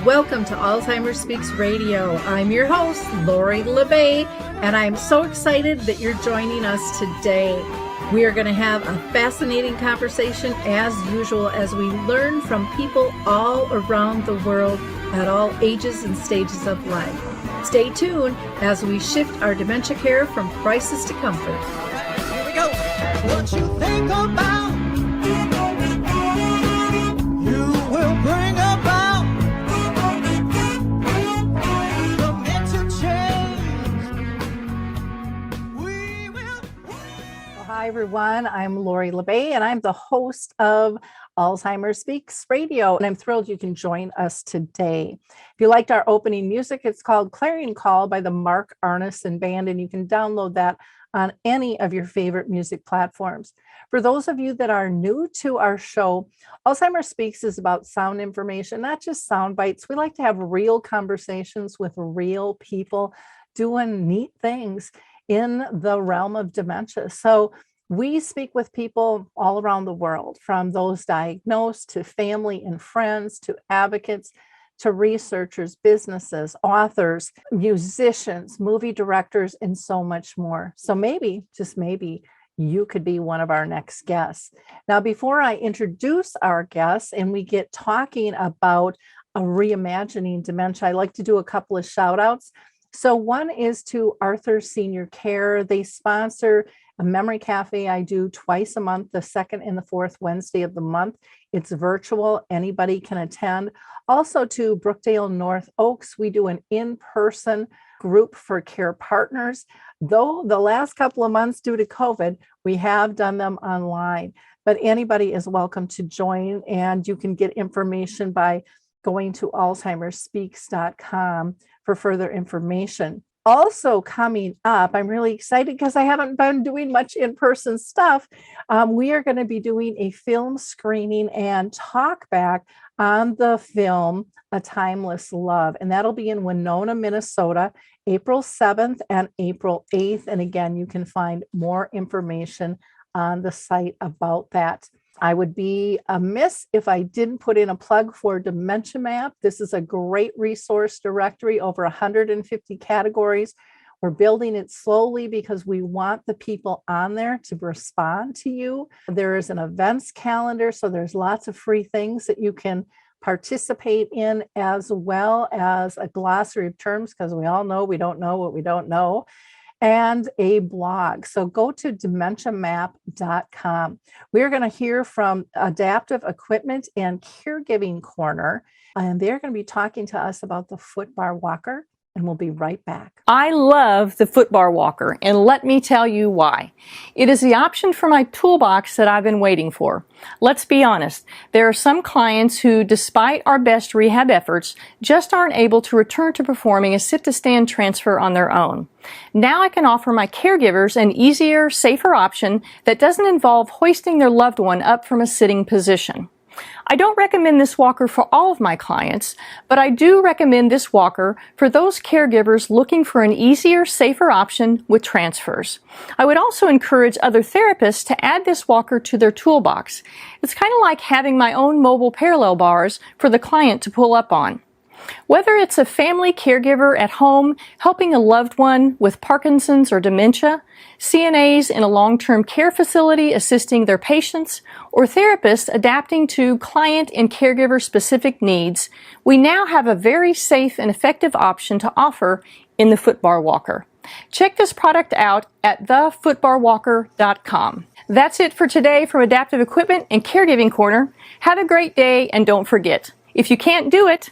Welcome to Alzheimer Speaks Radio. I'm your host, Lori LeBay, and I'm so excited that you're joining us today. We are going to have a fascinating conversation as usual as we learn from people all around the world at all ages and stages of life. Stay tuned as we shift our dementia care from crisis to comfort. Here we go. What you think about, you will bring about dementia change. We will. Hi, everyone. I'm Lori LeBay, and I'm the host of Alzheimer Speaks Radio, and I'm thrilled you can join us today. If you liked our opening music, it's called Clarion Call by the Mark Arneson Band, and you can download that on any of your favorite music platforms. For those of you that are new to our show, Alzheimer Speaks is about sound information, not just sound bites. We like to have real conversations with real people doing neat things in the realm of dementia. So we speak with people all around the world, from those diagnosed to family and friends, to advocates, to researchers, businesses, authors, musicians, movie directors, and so much more. So maybe, just maybe, you could be one of our next guests. Now, before I introduce our guests and we get talking about reimagining dementia, I like to do a couple of shout outs. So one is to Arthur Senior Care. They sponsor a memory cafe I do twice a month, the second and the fourth Wednesday of the month. It's virtual. Anybody can attend. Also to Brookdale North Oaks, we do an in-person group for care partners. Though the last couple of months due to COVID, we have done them online, but anybody is welcome to join, and you can get information by going to alzheimerspeaks.com for further information. Also coming up, I'm really excited because I haven't been doing much in-person stuff. We are going to be doing a film screening and talk back on the film A Timeless Love, and that'll be in Winona, Minnesota, April 7th and April 8th. And again, you can find more information on the site about that. I would be amiss if I didn't put in a plug for Dementia Map. This is a great resource directory, over 150 categories. We're building it slowly because we want the people on there to respond to you. There is an events calendar, so there's lots of free things that you can participate in, as well as a glossary of terms, because we all know we don't know what we don't know, and a blog. So go to dementiamap.com. We're going to hear from Adaptive Equipment and Caregiving Corner, and they're going to be talking to us about the footbar walker, and we'll be right back. I love the footbar walker, and let me tell you why. It is the option for my toolbox that I've been waiting for. Let's be honest, there are some clients who, despite our best rehab efforts, just aren't able to return to performing a sit-to-stand transfer on their own. Now I can offer my caregivers an easier, safer option that doesn't involve hoisting their loved one up from a sitting position. I don't recommend this walker for all of my clients, but I do recommend this walker for those caregivers looking for an easier, safer option with transfers. I would also encourage other therapists to add this walker to their toolbox. It's kind of like having my own mobile parallel bars for the client to pull up on. Whether it's a family caregiver at home helping a loved one with Parkinson's or dementia, CNAs in a long-term care facility assisting their patients, or therapists adapting to client and caregiver specific needs, we now have a very safe and effective option to offer in the footbar walker. Check this product out at thefootbarwalker.com. That's it for today from Adaptive Equipment and Caregiving Corner. Have a great day, and don't forget, if you can't do it,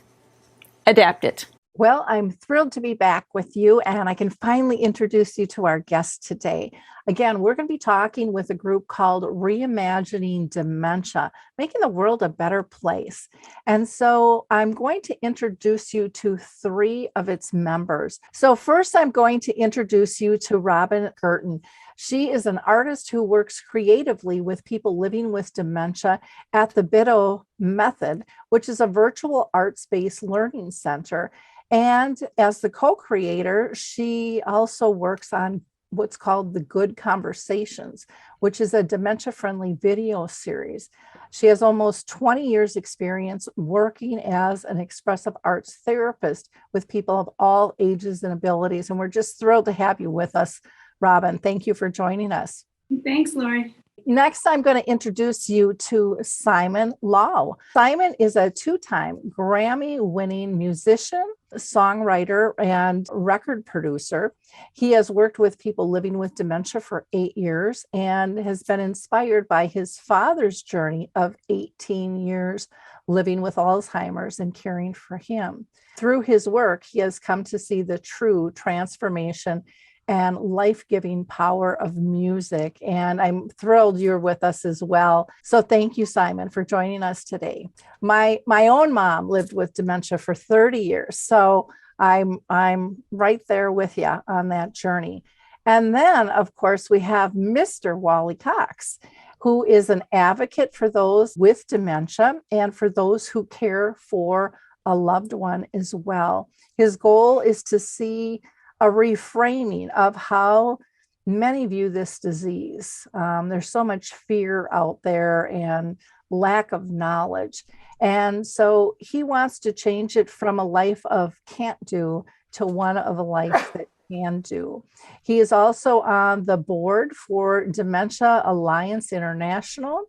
adapt it. Well, I'm thrilled to be back with you, and I can finally introduce you to our guest today. Again, we're going to be talking with a group called Reimagining Dementia, making the world a better place. And so I'm going to introduce you to three of its members. So first, I'm going to introduce you to Robin Gertin. She is an artist who works creatively with people living with dementia at the Bitove Method, which is a virtual arts-based learning center. And as the co-creator, she also works on what's called the Good Conversations, which is a dementia-friendly video series. She has almost 20 years experience working as an expressive arts therapist with people of all ages and abilities. And we're just thrilled to have you with us, Robin. Thank you for joining us. Thanks, Lori. Next, I'm going to introduce you to Simon Lau. Simon is a two-time Grammy-winning musician, songwriter, and record producer. He has worked with people living with dementia for 8 years and has been inspired by his father's journey of 18 years living with Alzheimer's and caring for him. Through his work, he has come to see the true transformation and life-giving power of music. And I'm thrilled you're with us as well. So thank you, Simon, for joining us today. My own mom lived with dementia for 30 years. So I'm right there with you on that journey. And then, of course, we have Mr. Wally Cox, who is an advocate for those with dementia and for those who care for a loved one as well. His goal is to see a reframing of how many view this disease. There's so much fear out there and lack of knowledge. And so he wants to change it from a life of can't do to one of a life that can do. He is also on the board for Dementia Alliance International,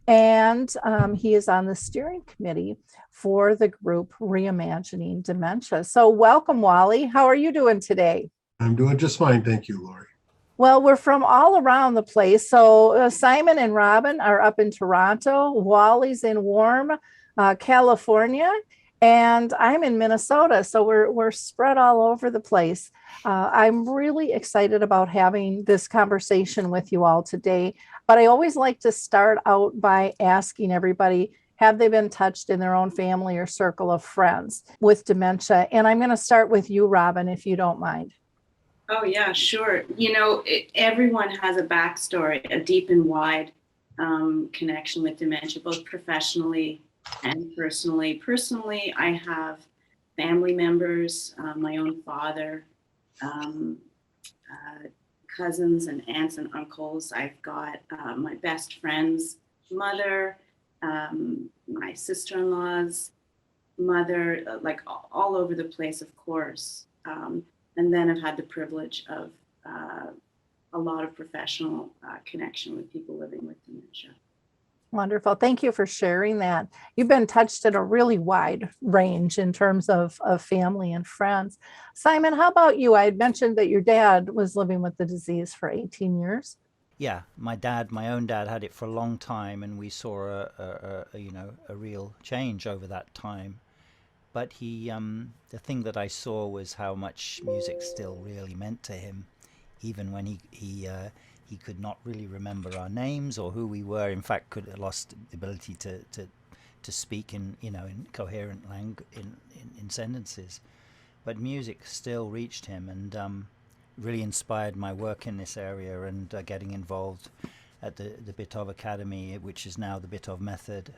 and he is on the steering committee for the group Reimagining Dementia. So welcome, Wally. How are you doing today? I'm doing just fine. Thank you, Lori. Well, we're from all around the place. So Simon and Robin are up in Toronto. Wally's in warm California. And I'm in Minnesota. So we're spread all over the place. I'm really excited about having this conversation with you all today. But I always like to start out by asking everybody, have they been touched in their own family or circle of friends with dementia? And I'm going to start with you, Robin, if you don't mind. Oh, yeah, sure. You know, everyone has a backstory, a deep and wide connection with dementia, both professionally and personally. Personally, I have family members, my own father, cousins and aunts and uncles. I've got my best friend's mother, my sister-in-law's mother, like all over the place, of course. And then I've had the privilege of a lot of professional connection with people living with dementia. Wonderful. Thank you for sharing that. You've been touched in a really wide range in terms of family and friends. Simon, how about you? I had mentioned that your dad was living with the disease for 18 years. Yeah, my own dad had it for a long time, and we saw a real change over that time. But he, the thing that I saw was how much music still really meant to him, even when he could not really remember our names or who we were. In fact, could have lost the ability to speak in coherent language in sentences. But music still reached him and really inspired my work in this area and getting involved at the Bitove Academy, which is now the Bitove Method,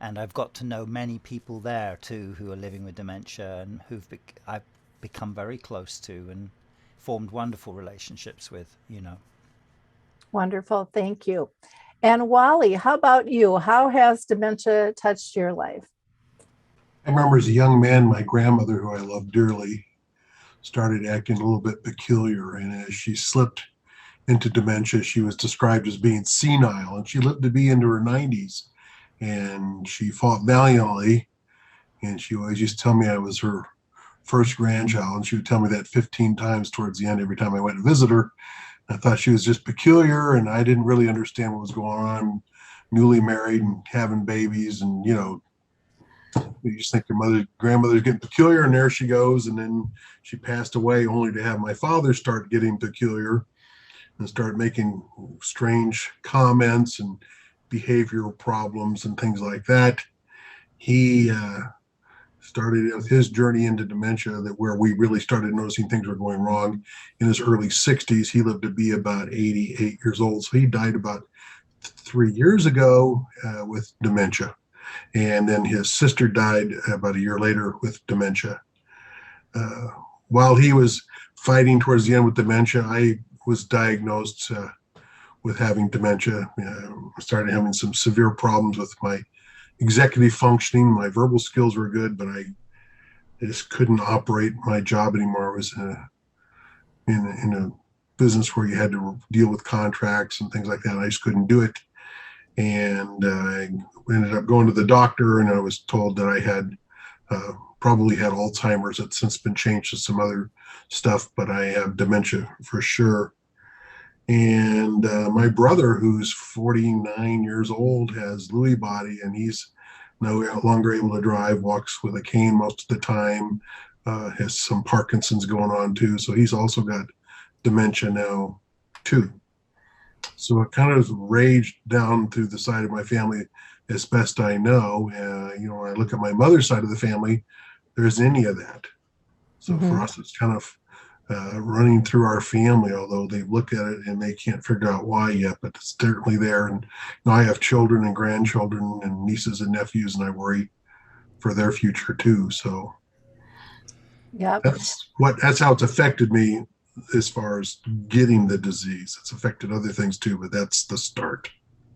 and I've got to know many people there too who are living with dementia and I've become very close to and formed wonderful relationships with, Wonderful. Thank you. And Wally, how about you? How has dementia touched your life? I remember as a young man, my grandmother, who I loved dearly, started acting a little bit peculiar. And as she slipped into dementia, she was described as being senile, and she lived to be into her 90s. And she fought valiantly, and she always used to tell me I was her first grandchild, and she would tell me that 15 times towards the end every time I went to visit her. I thought she was just peculiar, and I didn't really understand what was going on. Newly married and having babies, and you just think your grandmother's getting peculiar, and there she goes. And then she passed away, only to have my father start getting peculiar and start making strange comments and behavioral problems and things like that. He started with his journey into dementia, where we really started noticing things were going wrong in his early 60s. He lived to be about 88 years old. So he died about 3 years ago with dementia. And then his sister died about a year later with dementia. While he was fighting towards the end with dementia, I was diagnosed with having dementia. I started having some severe problems with my executive functioning. My verbal skills were good, but I just couldn't operate my job anymore. I was in a business where you had to deal with contracts and things like that. I just couldn't do it. And I ended up going to the doctor, and I was told that I had probably had Alzheimer's. It's since been changed to some other stuff, but I have dementia for sure. And my brother, who's 49 years old, has Lewy body, and he's no longer able to drive, walks with a cane most of the time, has some Parkinson's going on too. So he's also got dementia now too. So it kind of raged down through the side of my family as best I know. When I look at my mother's side of the family, there isn't any of that. So for us, it's kind of running through our family, although they've looked at it and they can't figure out why yet, but it's certainly there. And I have children and grandchildren and nieces and nephews, and I worry for their future too. So Yep. that's how it's affected me as far as getting the disease. It's affected other things too, but that's the start.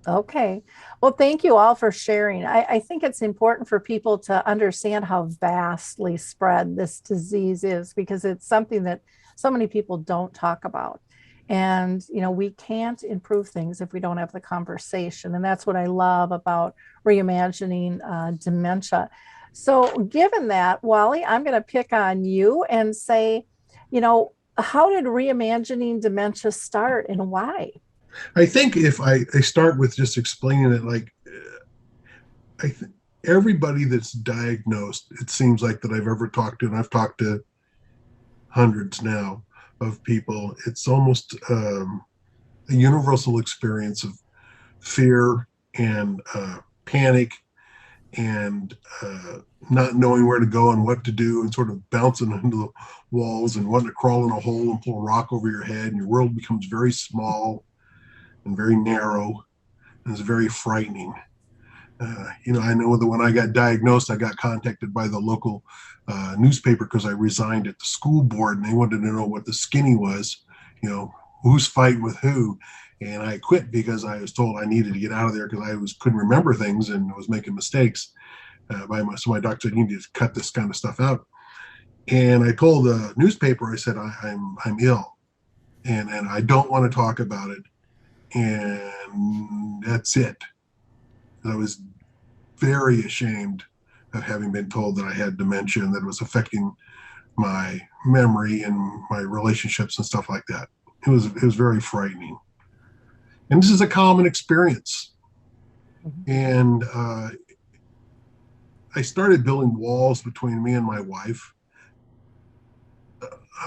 Okay. Well, thank you all for sharing. I think it's important for people to understand how vastly spread this disease is, because it's something that so many people don't talk about. And, we can't improve things if we don't have the conversation. And that's what I love about reimagining dementia. So given that, Wally, I'm going to pick on you and say, how did reimagining dementia start and why? I think if I start with just explaining it, like I think everybody that's diagnosed, it seems like that I've ever talked to, and I've talked to hundreds now of people, it's almost a universal experience of fear and panic and not knowing where to go and what to do, and sort of bouncing into the walls and wanting to crawl in a hole and pull a rock over your head, and your world becomes very small and very narrow, and it's very frightening. I know that when I got diagnosed, I got contacted by the local newspaper because I resigned at the school board, and they wanted to know what the skinny was, who's fighting with who. And I quit because I was told I needed to get out of there because I couldn't remember things and was making mistakes. So my doctor said, you need to cut this kind of stuff out. And I told the newspaper, I said, I'm ill, and I don't want to talk about it. And that's it. I was very ashamed of having been told that I had dementia and that it was affecting my memory and my relationships and stuff like that. It was very frightening. And this is a common experience. And I started building walls between me and my wife.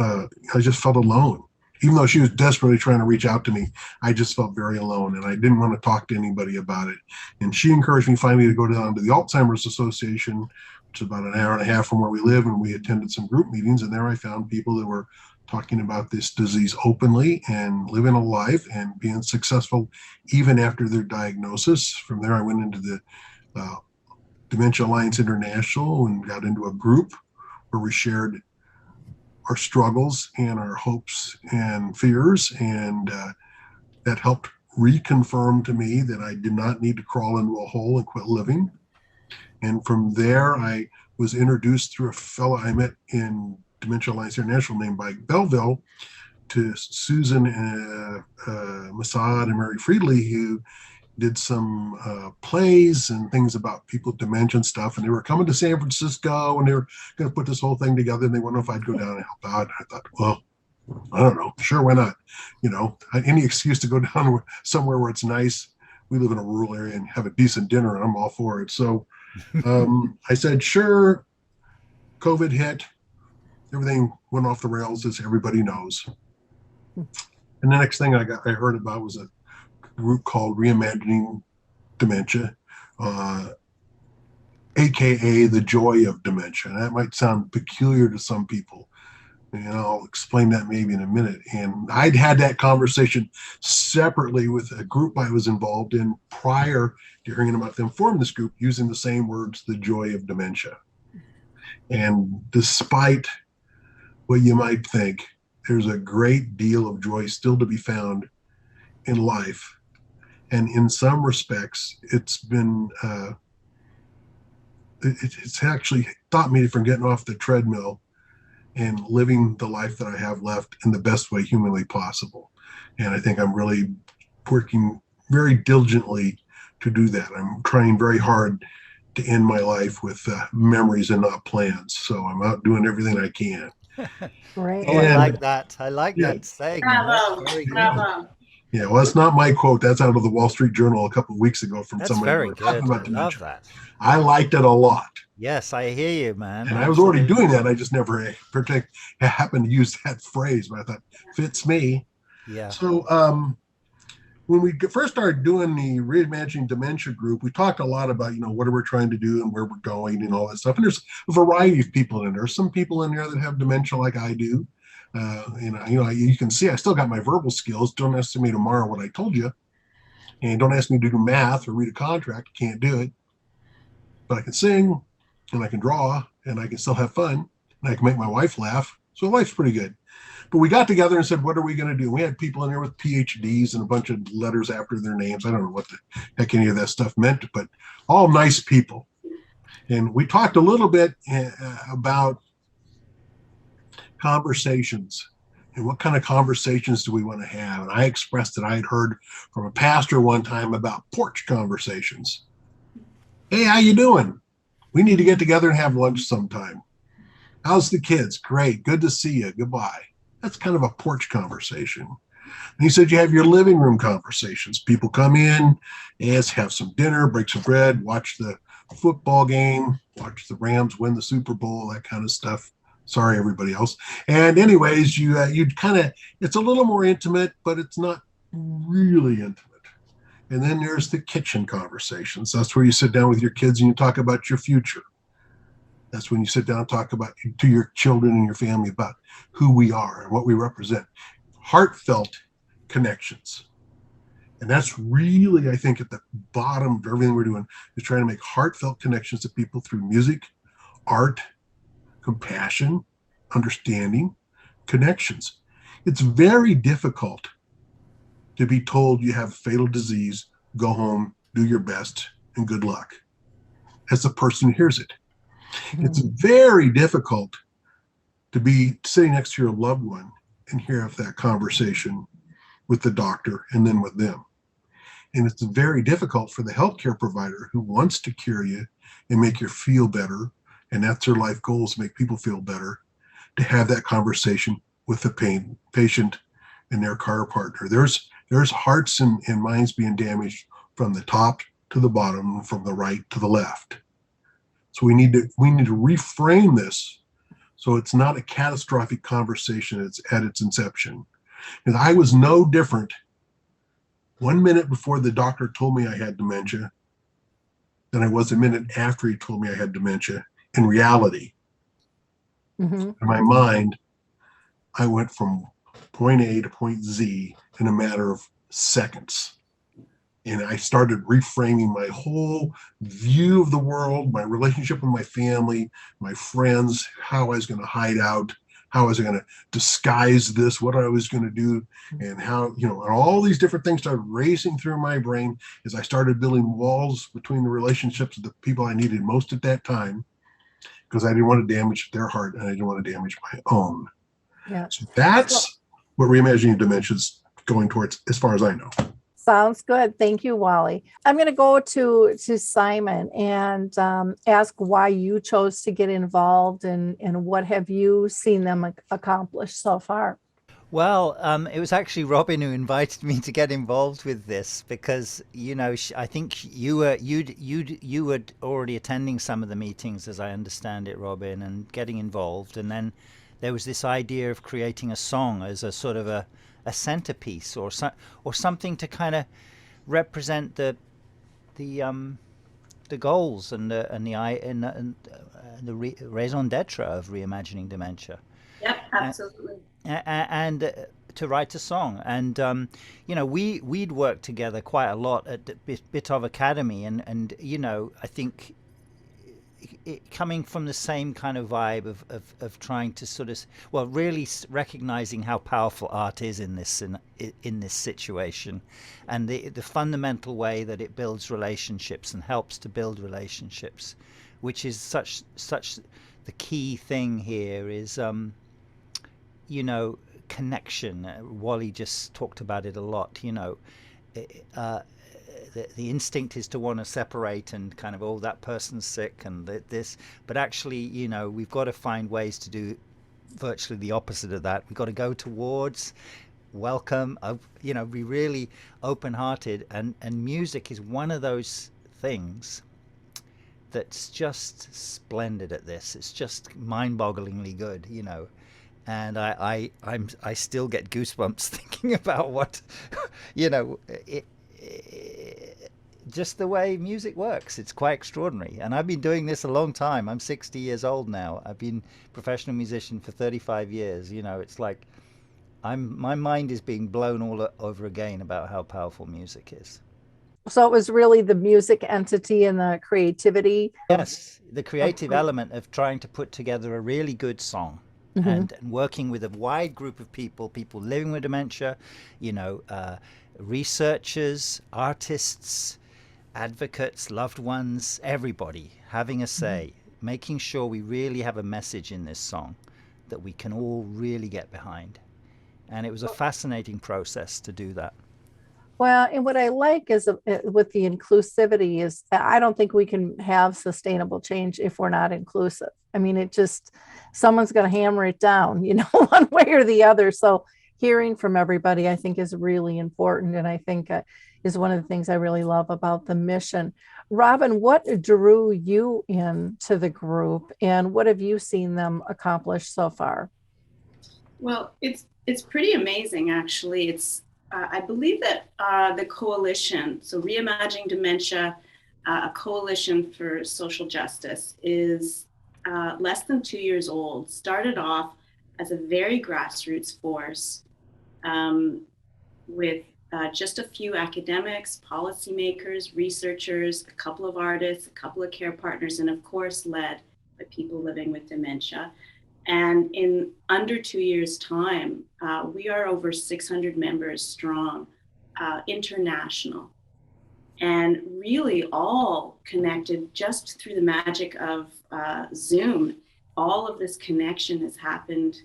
I just felt alone. Even though she was desperately trying to reach out to me, I just felt very alone, and I didn't want to talk to anybody about it. And she encouraged me finally to go down to the Alzheimer's Association, which is about an hour and a half from where we live, and we attended some group meetings. And there I found people that were talking about this disease openly and living a life and being successful even after their diagnosis. From there, I went into the Dementia Alliance International and got into a group where we shared our struggles and our hopes and fears, and that helped reconfirm to me that I did not need to crawl into a hole and quit living. And from there, I was introduced through a fellow I met in Dementia Alliance International named Mike Belleville to Susan Masad and Mary Friedley, who did some plays and things about people with dementia and stuff. And they were coming to San Francisco and they were going to put this whole thing together. And they wanted if I'd go down and help out. And I thought, well, I don't know. Sure, why not? Any excuse to go down somewhere where it's nice. We live in a rural area and have a decent dinner, and I'm all for it. So I said, sure. COVID hit. Everything went off the rails, as everybody knows. And the next thing I heard about was a group called Reimagining Dementia, aka the joy of dementia. And that might sound peculiar to some people, and I'll explain that maybe in a minute. And I'd had that conversation separately with a group I was involved in prior to hearing about them form this group using the same words, the joy of dementia. And despite what you might think, there's a great deal of joy still to be found in life, and in some respects, it's been it's actually taught me from getting off the treadmill and living the life that I have left in the best way humanly possible. And I think I'm really working very diligently to do that. I'm trying very hard to end my life with memories and not plans. So I'm out doing everything I can. Great. Oh, I And like that. I like yeah, that saying. Bravo, That's very good. bravo. yeah, well, that's not my quote. That's out of the Wall Street Journal a couple of weeks ago from That's somebody who very were talking good. I about love dementia. that. I liked it a lot. Yes, I hear you, man. And I was already Absolutely. doing that. I just never happened to use that phrase, but I thought fits me. Yeah. So when we first started doing the Reimagining Dementia group, we talked a lot about, what we're trying to do and where we're going and all that stuff. And there's a variety of people in there. There's some people in there that have dementia like I do. You can see I still got my verbal skills. Don't ask me tomorrow what I told you. And don't ask me to do math or read a contract. Can't do it. But I can sing and I can draw and I can still have fun and I can make my wife laugh. So life's pretty good. But we got together and said, what are we going to do? We had people in there with PhDs and a bunch of letters after their names. I don't know what the heck any of that stuff meant, but all nice people. And we talked a little bit about conversations and what kind of conversations do we want to have. And I expressed that I had heard from a pastor one time about porch conversations. Hey, how you doing? We need to get together and have lunch sometime. How's the kids? Great. Good to see you. Goodbye. That's kind of a porch conversation. And he said, you have your living room conversations. People come in, have some dinner, break some bread, watch the football game, watch the Rams win the Super Bowl, that kind of stuff. Sorry, everybody else. And anyways, you'd kind of, it's a little more intimate, but it's not really intimate. And then there's the kitchen conversations. That's where you sit down with your kids and you talk about your future. That's when you sit down and talk about to your children and your family about who we are and what we represent. Heartfelt connections. And that's really, I think, at the bottom of everything we're doing is trying to make heartfelt connections to people through music, art, compassion, understanding, connections. It's very difficult to be told you have a fatal disease, go home, do your best, and good luck, as the person who hears it. It's very difficult to be sitting next to your loved one and hear that conversation with the doctor and then with them. And it's very difficult for the healthcare provider who wants to cure you and make you feel better, and that's their life goal, is to make people feel better, to have that conversation with the patient and their care partner. There's hearts and minds being damaged from the top to the bottom, from the right to the left. So we need to reframe this so it's not a catastrophic conversation. It's at its inception. And I was no different 1 minute before the doctor told me I had dementia than I was a minute after he told me I had dementia. In reality, in my mind, I went from point A to point Z in a matter of seconds. And I started reframing my whole view of the world, my relationship with my family, my friends, how I was going to hide out, how I was going to disguise this, what I was going to do, and how, and all these different things started racing through my brain as I started building walls between the relationships of the people I needed most at that time, because I didn't want to damage their heart and I didn't want to damage my own. Yeah. So that's what Reimagining Dementia is going towards, as far as I know. Sounds good. Thank you, Wally. I'm going to go to Simon and ask why you chose to get involved and what have you seen them accomplish so far? Well, it was actually Robin who invited me to get involved with this because, I think you were already attending some of the meetings, as I understand it, Robin, and getting involved. And then there was this idea of creating a song as a sort of a centerpiece or something to kind of represent the goals and the raison d'etre of Reimagining Dementia. Yep, absolutely. And to write a song. And we'd worked together quite a lot at the Bitove Academy, and I think coming from the same kind of vibe of trying to sort of, well, really recognizing how powerful art is in this situation, and the fundamental way that it builds relationships and helps to build relationships, which is such the key thing here is connection. Wally just talked about it a lot. The instinct is to want to separate and kind of, oh, that person's sick and this, but actually, we've got to find ways to do virtually the opposite of that. We've got to go towards, welcome, be really open-hearted, and music is one of those things that's just splendid at this. It's just mind-bogglingly good, and I still get goosebumps thinking about what, just the way music works. It's quite extraordinary, and I've been doing this a long time. I'm 60 years old now. I've been a professional musician for 35 years. It's like my mind is being blown all over again about how powerful music is. So it was really the music entity and the creativity. Yes, the creative element of trying to put together a really good song. Mm-hmm. and working with a wide group of people living with dementia, researchers, artists, advocates, loved ones, everybody having a say, making sure we really have a message in this song that we can all really get behind. And it was a fascinating process to do that. Well, and what I like is with the inclusivity is I don't think we can have sustainable change if we're not inclusive. I mean, someone's going to hammer it down, one way or the other. So hearing from everybody, I think, is really important. And I think is one of the things I really love about the mission. Robin, what drew you into the group, and what have you seen them accomplish so far? Well, it's pretty amazing, actually. I believe that the coalition, so Reimagining Dementia, a coalition for social justice, is less than 2 years old. Started off as a very grassroots force with just a few academics, policymakers, researchers, a couple of artists, a couple of care partners, and of course led by people living with dementia. And in under 2 years' time, we are over 600 members strong, international, and really all connected just through the magic of Zoom. All of this connection has happened,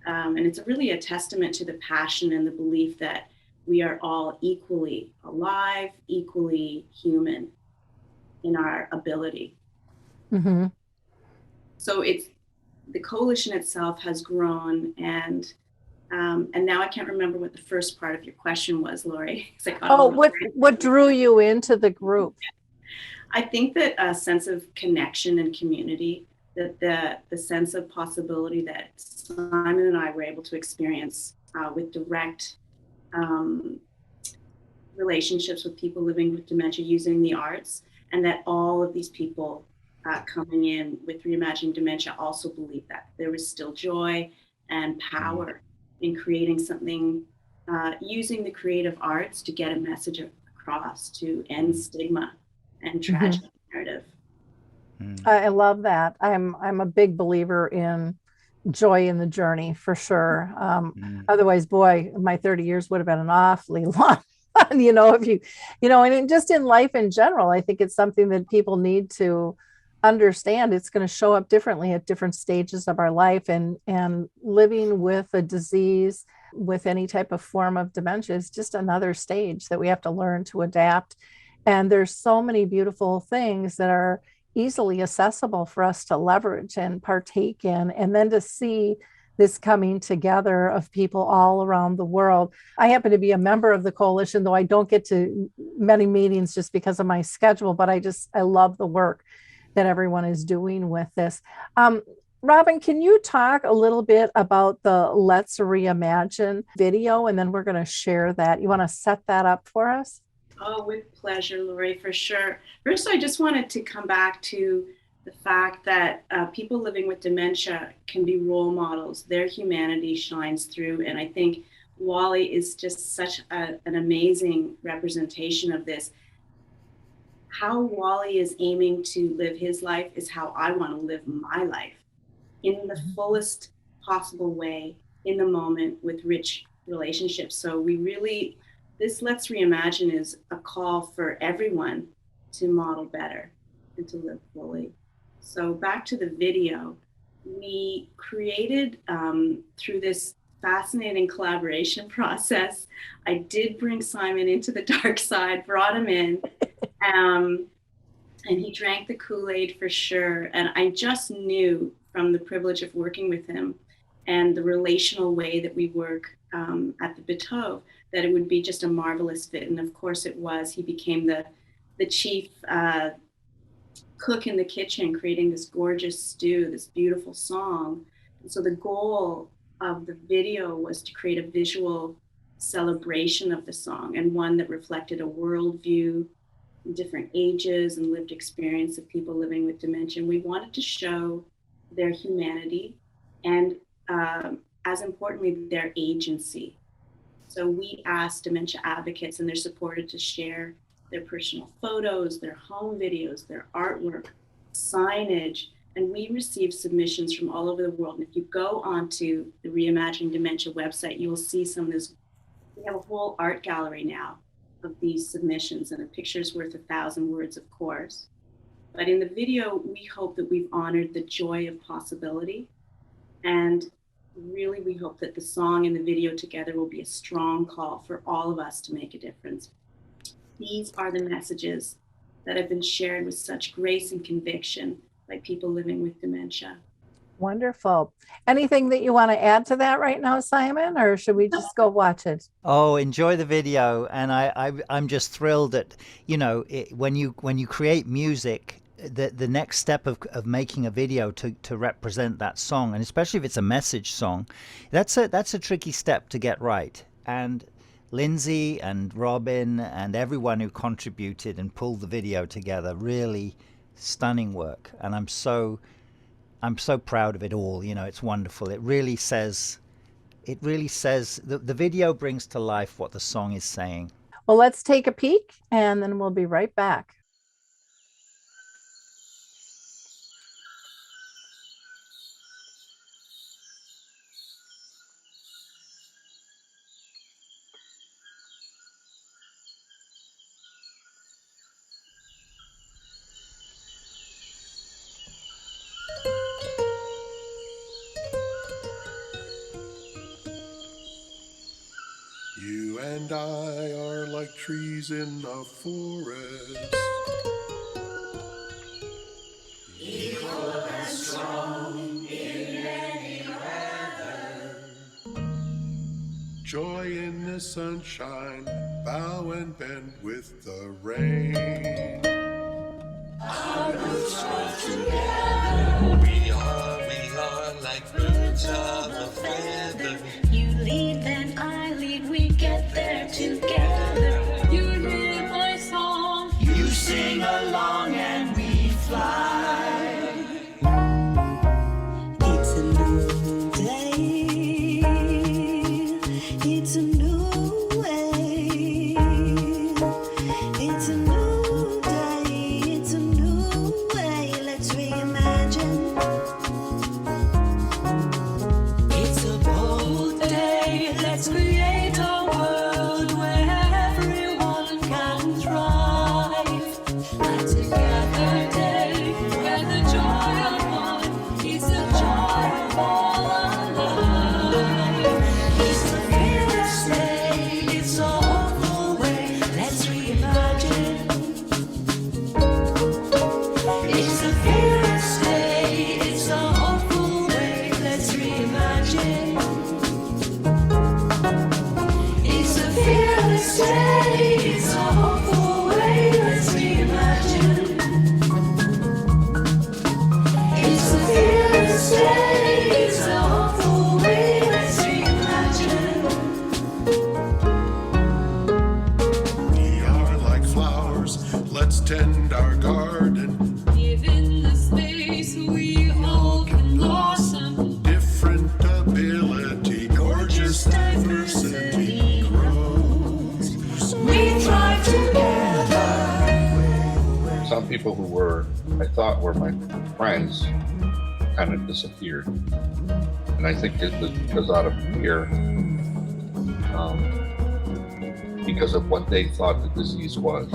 and it's really a testament to the passion and the belief that we are all equally alive, equally human in our ability. Mm-hmm. So the coalition itself has grown, and now I can't remember what the first part of your question was, Lori. What drew you into the group? I think that a sense of connection and community, that the sense of possibility that Simon and I were able to experience with direct relationships with people living with dementia using the arts, and that all of these people coming in with Reimagining Dementia also believe that there was still joy and power in creating something, using the creative arts to get a message across, to end stigma and tragic narrative. I love that. I'm a big believer in joy in the journey, for sure. Otherwise, boy, my 30 years would have been an awfully long one, if you, and just in life in general, I think it's something that people need to understand. It's going to show up differently at different stages of our life, and living with a disease, with any type of form of dementia, is just another stage that we have to learn to adapt. And there's so many beautiful things that are easily accessible for us to leverage and partake in, and then to see this coming together of people all around the world. I happen to be a member of the coalition, though I don't get to many meetings just because of my schedule, but I love the work that everyone is doing with this. Robin, can you talk a little bit about the Let's Reimagine video, and then we're going to share that. You want to set that up for us? Oh, with pleasure, Lori, for sure. First, I just wanted to come back to the fact that people living with dementia can be role models. Their humanity shines through. And I think Wally is just such an amazing representation of this. how Wally is aiming to live his life is how I want to live my life, in the fullest possible way, in the moment, with rich relationships. So this Let's Reimagine is a call for everyone to model better and to live fully. So back to the video, we created through this fascinating collaboration process. I did bring Simon into the dark side, brought him in, and he drank the Kool-Aid for sure. And I just knew from the privilege of working with him and the relational way that we work at the Bitove that it would be just a marvelous fit. And of course it was. He became the chief cook in the kitchen, creating this gorgeous stew, this beautiful song. And so the goal of the video was to create a visual celebration of the song, and one that reflected a worldview, different ages and lived experience of people living with dementia. We wanted to show their humanity and, as importantly, their agency. So we asked Dementia Advocates and their supporters to share their personal photos, their home videos, their artwork, signage, and we received submissions from all over the world. And if you go onto the Reimagining Dementia website, you will see some of this. We have a whole art gallery now of these submissions, and a picture's worth 1,000 words, of course. But in the video, we hope that we've honored the joy of possibility. And really, we hope that the song and the video together will be a strong call for all of us to make a difference. These are the messages that have been shared with such grace and conviction by people living with dementia. Wonderful. Anything that you want to add to that right now, Simon, or should we just go watch it? Oh, enjoy the video. And I'm just thrilled that, when you create music, the next step of making a video to represent that song, and especially if it's a message song, that's a tricky step to get right. And Lindsay and Robin and everyone who contributed and pulled the video together, really stunning work. And I'm so proud of it all. It's wonderful. It really says the video brings to life what the song is saying. Well, let's take a peek and then we'll be right back. You and I are like trees in a forest, equal and strong in any weather. Joy in the sunshine, bow and bend with the rain. Our roots grow together. We are like birds of a feather. You lead, then I lead, we get there together. You hear my song, You sing along and we fly. it's a new day, it's a new way, it's a new day, it's a new way, let's reimagine. It's a bold day, let's create a world where everyone can thrive. A together day where the joy of one is the joy of all alive. It's a fearless day, it's a hopeful way, let's reimagine. It's a fearless day, it's a hopeful way, let's reimagine. people who I thought were my friends kind of disappeared. And I think it was because out of fear, because of what they thought the disease was.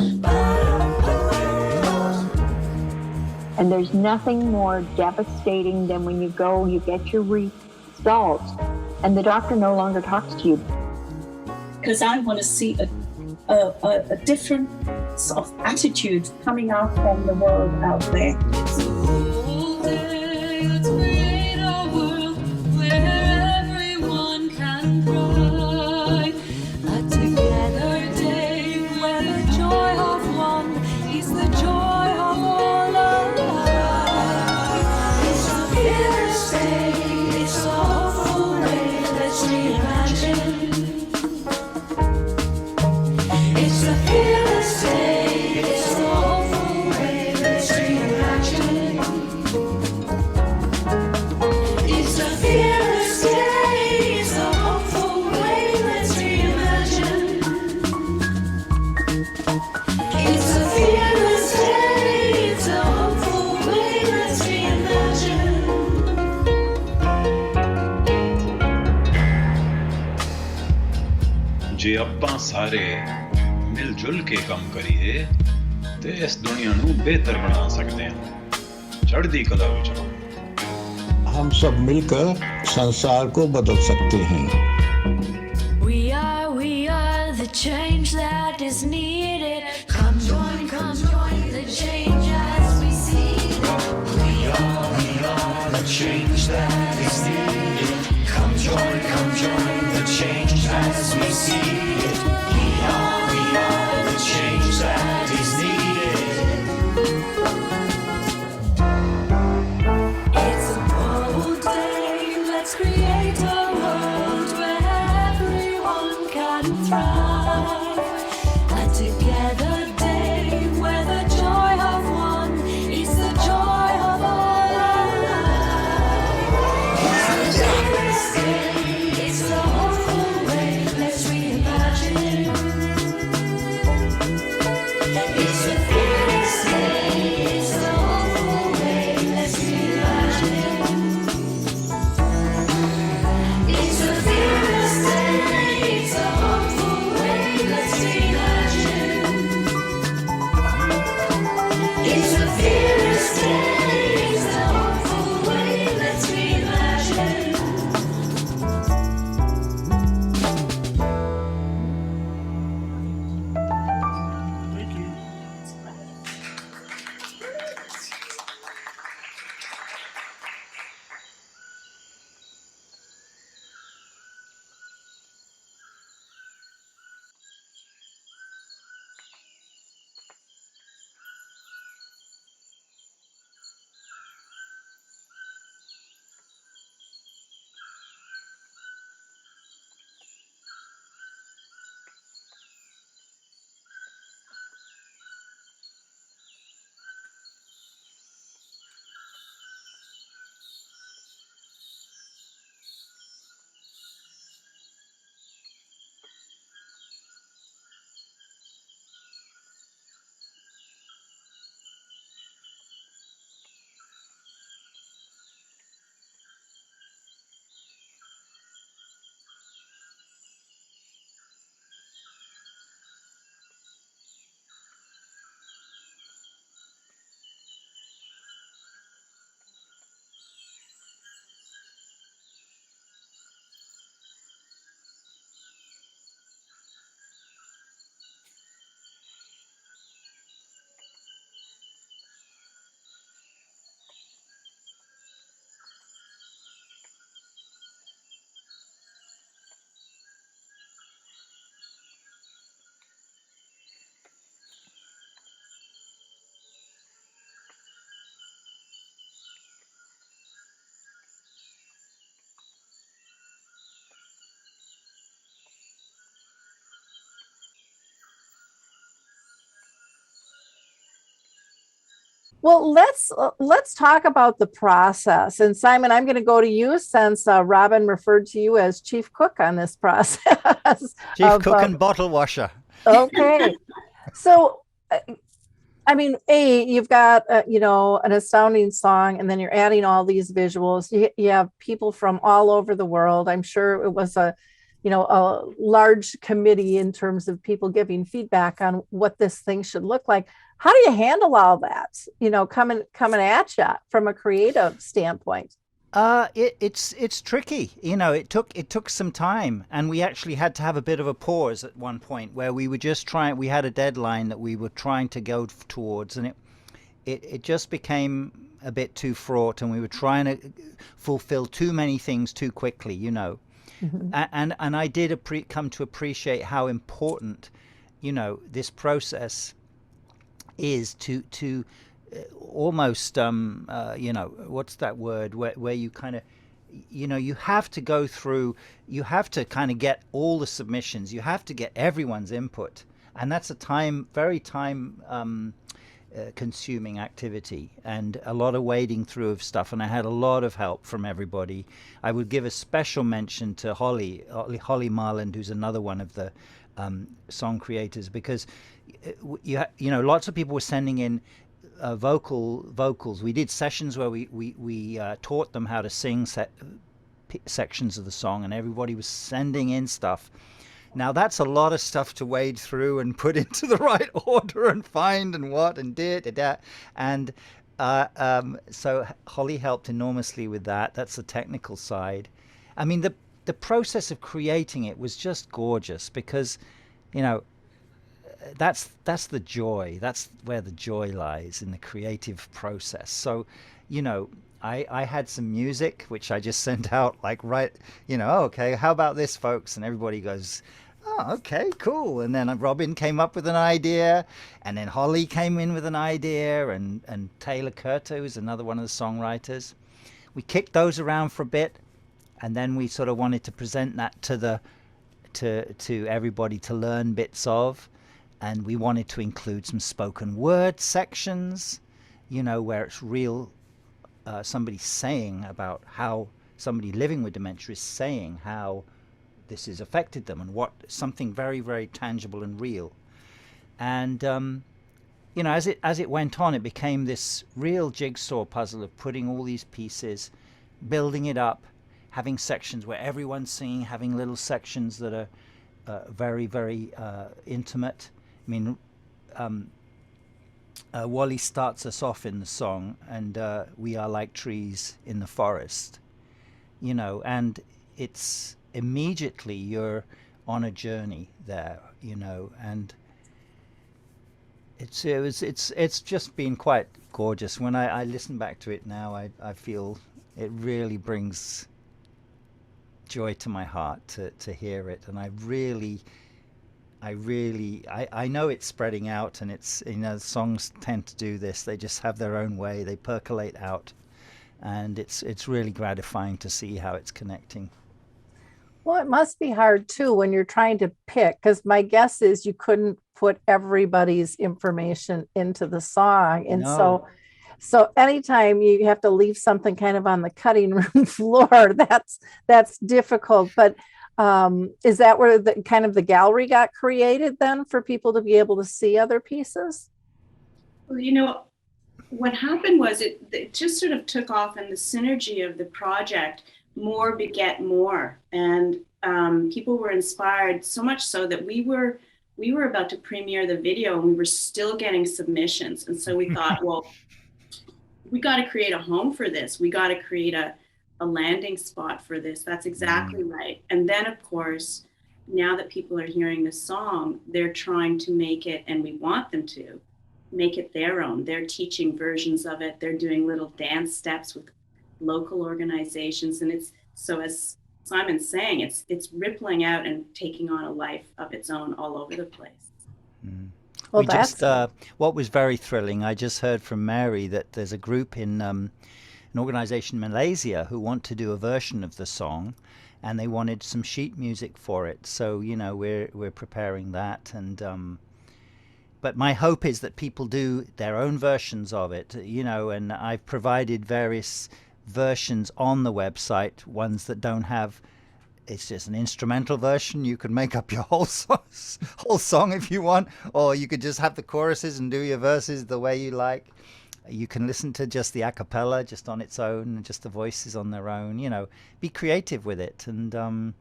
And there's nothing more devastating than when you go, you get your results, and the doctor no longer talks to you. Because I want to see a different sort of attitude coming out from the world out there. Let's create a world where everyone can thrive. A together day where the joy of one is the joy of all alive. It's a fearless day, it's a hopeful way, let's reimagine. It's a fearless day, it's a hopeful way, let's reimagine. It's a fearless day, it's a hopeful way, let's reimagine. It's a fearless day, it's a hopeful way, let's reimagine. जे अब्बां सारे मिल जुल के कम करिए ते इस दुनिया नू बेहतर बना सकते हैं चढ़दी कला विच रहो। हम सब मिलकर संसार को बदल सकते हैं। We are the change that is needed. Come join the change as we see it. We are the change that is needed. Come join the change as we see it. We are the change that is needed. It's a bold day, let's create a world where everyone can thrive. A together day where the joy of one is the joy of all alive. It's a fearless day, it's a hopeful way, let's reimagine. It's a fearless day, it's a hopeful way, let's reimagine. It's a fearless day, it's a hopeful way, let's reimagine. It's a fearless day, it's a hopeful way, let's reimagine. Well, let's talk about the process. And Simon, I'm going to go to you since Robin referred to you as chief cook on this process. Chief cook and bottle washer. Okay. So I mean, you've got, an astounding song, and then you're adding all these visuals. You have people from all over the world. I'm sure it was a large committee in terms of people giving feedback on what this thing should look like. How do you handle all that, coming at you from a creative standpoint? It's tricky. It took some time, and we actually had to have a bit of a pause at one point where we were just trying. We had a deadline that we were trying to go towards, and it just became a bit too fraught, and we were trying to fulfill too many things too quickly. Mhm. And I did come to appreciate how important, this process is to almost what's that word where you kind of you have to go through, you have to kind of get all the submissions, you have to get everyone's input, and that's a very time consuming activity, and a lot of wading through of stuff, and I had a lot of help from everybody. I would give a special mention to Holly Marland, who's another one of the song creators, because lots of people were sending in vocals. We did sessions where we taught them how to sing sections of the song, and everybody was sending in stuff. Now that's a lot of stuff to wade through and put into the right order and find and what and and so Holly helped enormously with that. That's the technical side. I mean, the process of creating it was just gorgeous, because that's the joy. That's where the joy lies, in the creative process. So, I had some music which I just sent out, like, right, okay, how about this, folks? And everybody goes, oh, okay, cool. And then Robin came up with an idea, and then Holly came in with an idea, and Taylor Curto, who's another one of the songwriters. We kicked those around for a bit, and then we sort of wanted to present that to everybody to learn bits of. And we wanted to include some spoken word sections, where it's real, somebody saying about how somebody living with dementia is saying how this has affected them, and what something very, very tangible and real. And as it went on, it became this real jigsaw puzzle of putting all these pieces, building it up, having sections where everyone's singing, having little sections that are very, very intimate. I mean, Wally starts us off in the song, and we are like trees in the forest, and it's immediately you're on a journey there, and it's just been quite gorgeous. When I listen back to it now, I feel it really brings joy to my heart to hear it, and I know it's spreading out, and it's, songs tend to do this. They just have their own way. They percolate out, and it's really gratifying to see how it's connecting. Well, it must be hard too when you're trying to pick, because my guess is you couldn't put everybody's information into the song. And No. so anytime you have to leave something kind of on the cutting room floor, that's difficult. But is that where the gallery got created then, for people to be able to see other pieces? Well, what happened was it just sort of took off, and the synergy of the project, more beget more, and people were inspired, so much so that we were about to premiere the video, and we were still getting submissions. And so we thought, well, we got to create a home for this. We got to create a landing spot for this. That's exactly right. And then, of course, now that people are hearing the song, they're trying to make it, and we want them to make it their own. They're teaching versions of it. They're doing little dance steps with local organizations. And it's, so as Simon's saying, it's rippling out and taking on a life of its own all over the place. Well, what was very thrilling, I just heard from Mary that there's a group in an organization in Malaysia who want to do a version of the song, and they wanted some sheet music for it. So, we're preparing that. And but my hope is that people do their own versions of it, and I've provided various versions on the website, ones that don't have it's just an instrumental version. You could make up your whole song if you want, or you could just have the choruses and do your verses the way you like. You can listen to just the a cappella just on its own, and just the voices on their own. Be creative with it. And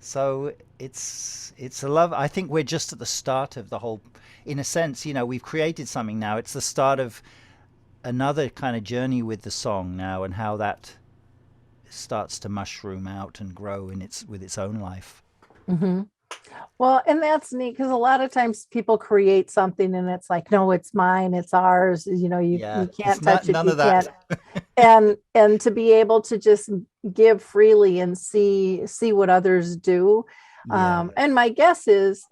so it's a love. I think we're just at the start of the whole, in a sense. We've created something now. It's the start of another kind of journey with the song now, and how that starts to mushroom out and grow with its own life. Mm-hmm. Well, and that's neat, because a lot of times people create something and it's like, no, it's mine, it's ours. You can't touch it. None of that. And to be able to just give freely and see what others do. Yeah. And my guess is,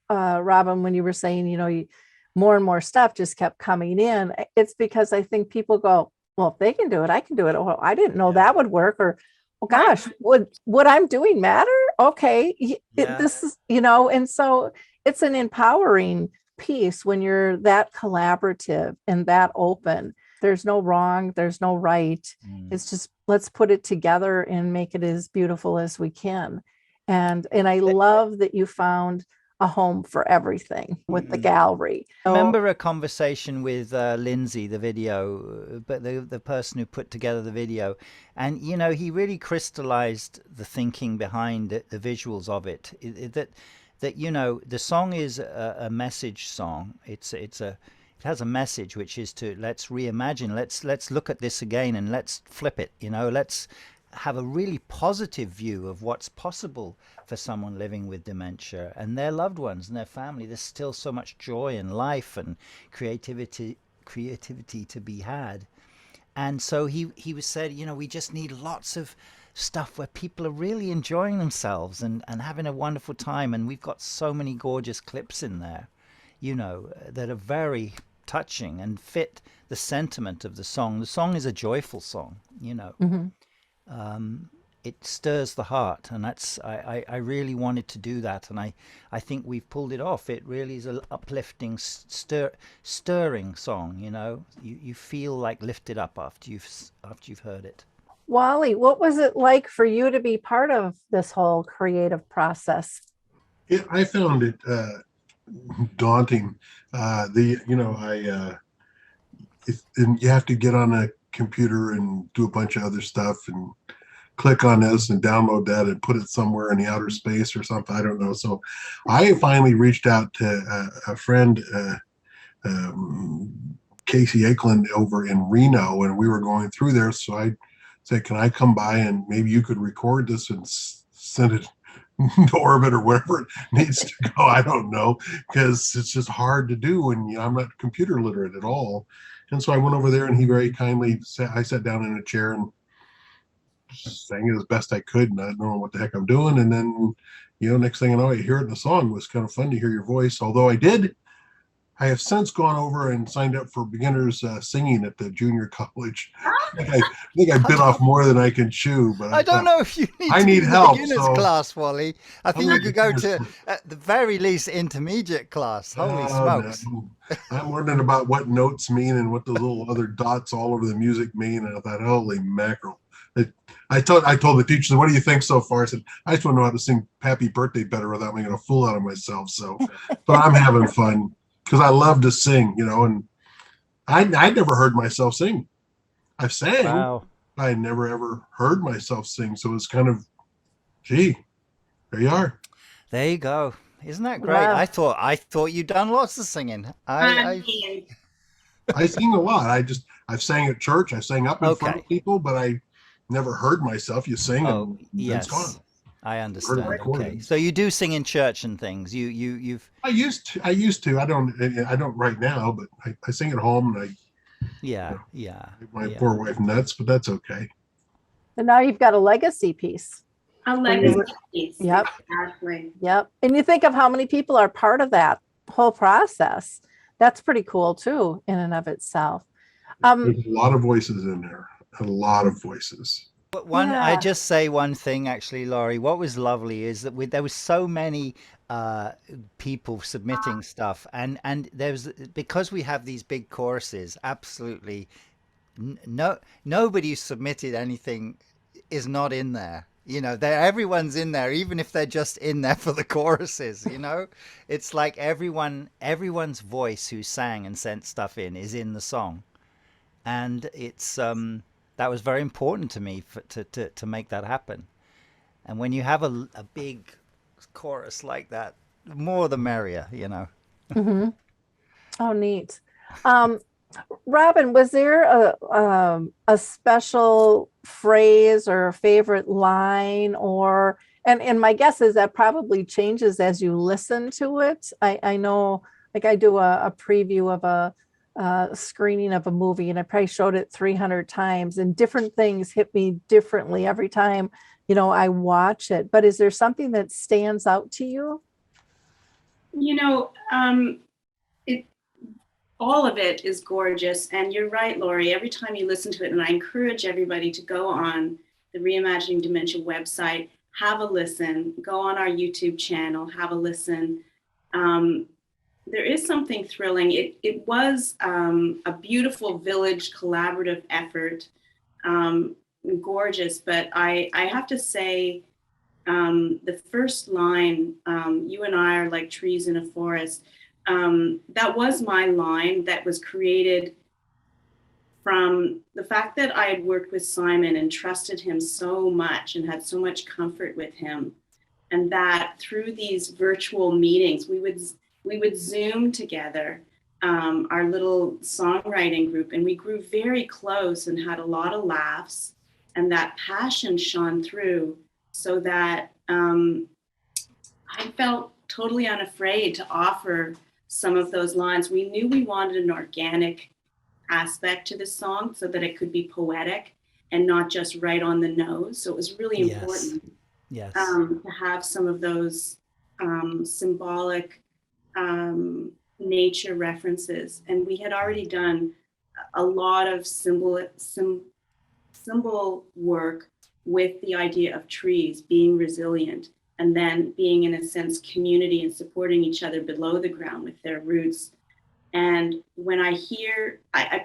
Robin, when you were saying, more and more stuff just kept coming in, it's because I think people go, well, if they can do it, I can do it. Oh, I didn't know that would work. Or, oh gosh, would what I'm doing matter? Okay. This is, and so it's an empowering piece when you're that collaborative and that open. There's no wrong, there's no right. It's just, let's put it together and make it as beautiful as we can. And I love that you found a home for everything with the gallery. I remember a conversation with Lindsay, the video, but the person who put together the video, and he really crystallized the thinking behind the visuals of it. That the song is a message song. It has a message, which is to let's reimagine, let's look at this again, and let's flip it. Let's have a really positive view of what's possible for someone living with dementia and their loved ones and their family. There's still so much joy and life and creativity to be had. And so he was said, we just need lots of stuff where people are really enjoying themselves and having a wonderful time. And we've got so many gorgeous clips in there, that are very touching and fit the sentiment of the song. The song is a joyful song, Mm-hmm. It stirs the heart, and that's I really wanted to do that, and I think we've pulled it off. It really is an uplifting, stirring song. You feel like lifted up after you've heard it. Wally, what was it like for you to be part of this whole creative process? I found it daunting. You have to get on a computer and do a bunch of other stuff and click on this and download that and put it somewhere in the outer space or something. I don't know. So I finally reached out to a friend, Casey Akeland, over in Reno, and we were going through there. So I said, can I come by and maybe you could record this and send it to orbit or wherever it needs to go? I don't know, because it's just hard to do when I'm not computer literate at all. And so I went over there, and he very kindly I sat down in a chair and sang it as best I could, not knowing what the heck I'm doing. And then, next thing I know, I hear it in the song. It was kind of fun to hear your voice. Although I have since gone over and signed up for beginners singing at the junior college. I think I bit off more than I can chew, but I don't know if you need help. Beginners class, Wally. I think you could go to, at the very least, intermediate class. Holy smokes. No. I'm learning about what notes mean and what those little other dots all over the music mean. And I thought, holy mackerel. I told the teacher, what do you think so far? I said, I just want to know how to sing Happy Birthday better without making a fool out of myself. So, but I'm having fun because I love to sing, and I never heard myself sing. I've sang, wow. But I never ever heard myself sing. So it's kind of, gee, there you are. There you go. Isn't that great? Wow. I thought you'd done lots of singing. I sing a lot. I've sang at church. I sang up in front of people, but I never heard myself. You sing, and yes, it's gone. I understand. Okay, so you do sing in church and things. You've. I used to. I don't right now, but I sing at home, and my poor wife nuts, but that's okay. And now you've got a legacy piece. A legacy piece. Yep. Exactly. Yep. And you think of how many people are part of that whole process. That's pretty cool too, in and of itself. There's a lot of voices in there. A lot of voices. But I just say one thing, actually, Laurie. What was lovely is that there was so many people submitting stuff, and there's, because we have these big choruses, absolutely nobody who submitted anything is not in there. You know, everyone's in there, even if they're just in there for the choruses. You know, it's like everyone's voice who sang and sent stuff in is in the song, and it's that was very important to me to make that happen. And when you have a big chorus like that, the more the merrier, you know. Mm-hmm. Oh, neat. Robin, was there a special phrase or a favorite line, or and my guess is that probably changes as you listen to it. I know, like I do a preview of a screening of a movie, and I probably showed it 300 times, and different things hit me differently every time, you know, I watch it. But is there something that stands out to you? You know, it all of it is gorgeous. And you're right, Lori, every time you listen to it, and I encourage everybody to go on the Reimagining Dementia website, have a listen, go on our YouTube channel, have a listen. There is something thrilling. It was a beautiful village collaborative effort, gorgeous, but I have to say, the first line, you and I are like trees in a forest, that was my line that was created from the fact that I had worked with Simon and trusted him so much and had so much comfort with him. And that through these virtual meetings, we would Zoom together, our little songwriting group, and we grew very close and had a lot of laughs, and that passion shone through, so that I felt totally unafraid to offer some of those lines. We knew we wanted an organic aspect to the song so that it could be poetic and not just right on the nose. So it was really important to have some of those symbolic nature references. And we had already done a lot of symbol work with the idea of trees being resilient, and then being, in a sense, community and supporting each other below the ground with their roots. And when I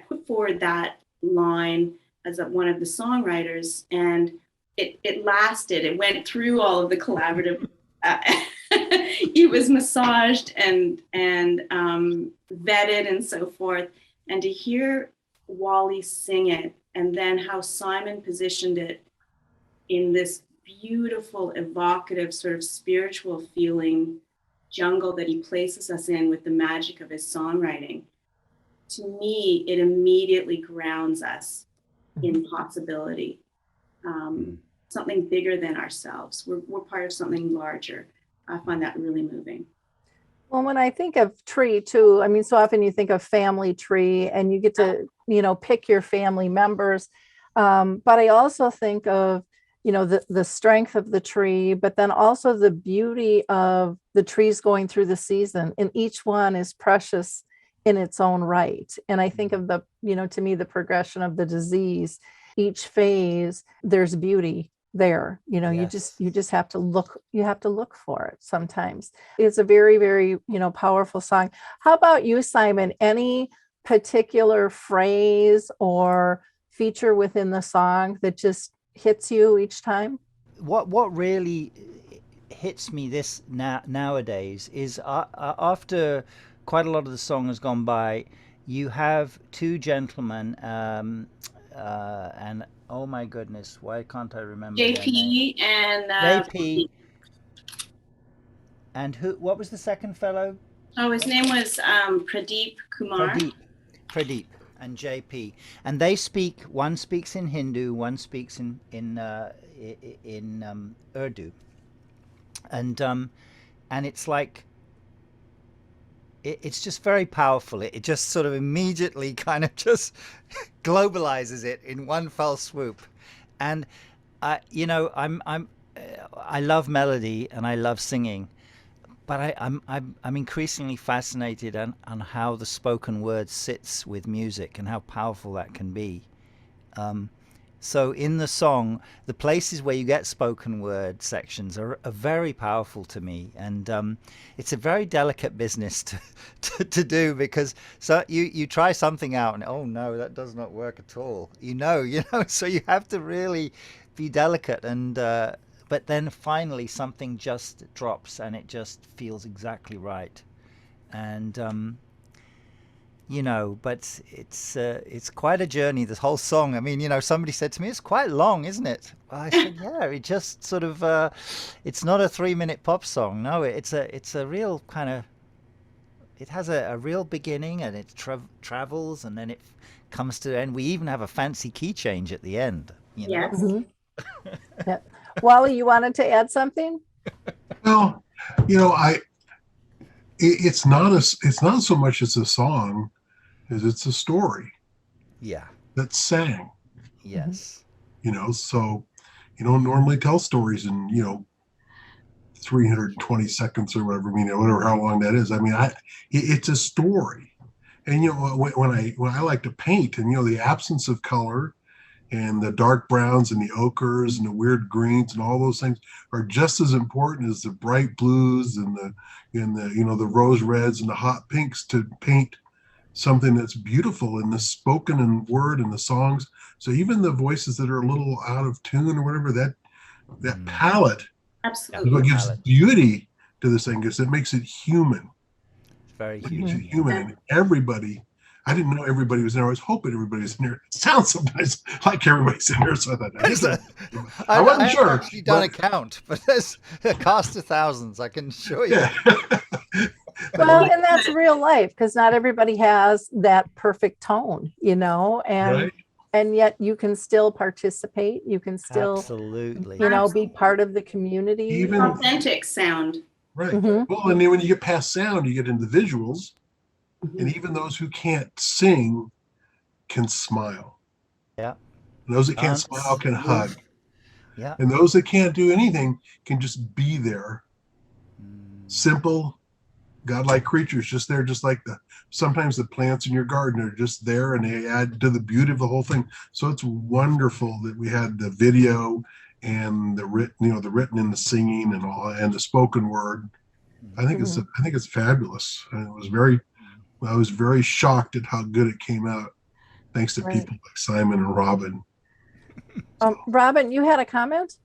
put forward that line as one of the songwriters, and it lasted. It went through all of the collaborative. It was massaged and vetted and so forth. And to hear Wally sing it, and then how Simon positioned it in this beautiful, evocative, sort of spiritual feeling jungle that he places us in with the magic of his songwriting. To me, it immediately grounds us in possibility, something bigger than ourselves. We're part of something larger. I find that really moving. Well, when I think of tree too, I mean, so often you think of family tree and you get to, you know, pick your family members. But I also think of, you know, the strength of the tree, but then also the beauty of the trees going through the season, and each one is precious in its own right. And I think of the, you know, to me, the progression of the disease, each phase, there's beauty there. You know, you just have to look for it sometimes. It's a very, very, you know, powerful song. How about you, Simon? Any particular phrase or feature within the song that just hits you each time? What really hits me nowadays is after quite a lot of the song has gone by, you have two gentlemen, and oh my goodness, why can't I remember JP and JP. And who? What was the second fellow? Oh, his name was Pradeep Kumar. Pradeep and JP, and they speak. One speaks in Hindu, one speaks in Urdu, and it's like it's just very powerful. It just sort of immediately kind of just globalizes it in one fell swoop, and you know, I love melody and I love singing. But I'm increasingly fascinated on how the spoken word sits with music and how powerful that can be. So in the song, the places where you get spoken word sections are very powerful to me, and it's a very delicate business to do, because so you try something out and oh no, that does not work at all. You know. So you have to really be delicate and but then finally something just drops and it just feels exactly right. And but it's quite a journey, this whole song. I mean, somebody said to me, it's quite long, isn't it? I said, yeah, it just sort of, it's not a 3-minute pop song. No, it's a real kind of, it has a real beginning, and it travels, and then it comes to, and we even have a fancy key change at the end, Yes. Yeah. Wally, you wanted to add something? Well, it's not so much as a song as it's a story Yeah. that's sang. Yes. So you don't normally tell stories in 320 seconds or whatever, whatever how long that is. I mean, it's a story. And when I like to paint, and the absence of color and the dark browns and the ochres and the weird greens and all those things are just as important as the bright blues and the rose reds and the hot pinks to paint something that's beautiful in the spoken and word and the songs. So even the voices that are a little out of tune or whatever, that palette is Absolutely. what gives beauty to this thing, because it makes it human. It's very It huge. makes it human. And everybody, I didn't know everybody was in there. I was hoping everybody was in there. It sounds sometimes like everybody's in there. So I thought, I wasn't sure. I haven't actually done a count, but there's a cast of thousands, I can assure you. Yeah. Well, and that's real life, because not everybody has that perfect tone, and Right. and yet you can still participate. You can still, Absolutely. be part of the community. Even Authentic sound. right. Mhm. Well, and then when you get past sound, you get into visuals, and even those who can't sing can smile. Yeah. And those that can't Dance. smile can hug. Yeah. And those that can't do anything can just be there. Simple, godlike creatures, just there, just like sometimes the plants in your garden are just there, and they add to the beauty of the whole thing. So it's wonderful that we had the video and the written and the singing and all, and the spoken word. I think it's fabulous. And I was very shocked at how good it came out, thanks to Right. people like Simon and Robin. Robin, you had a comment?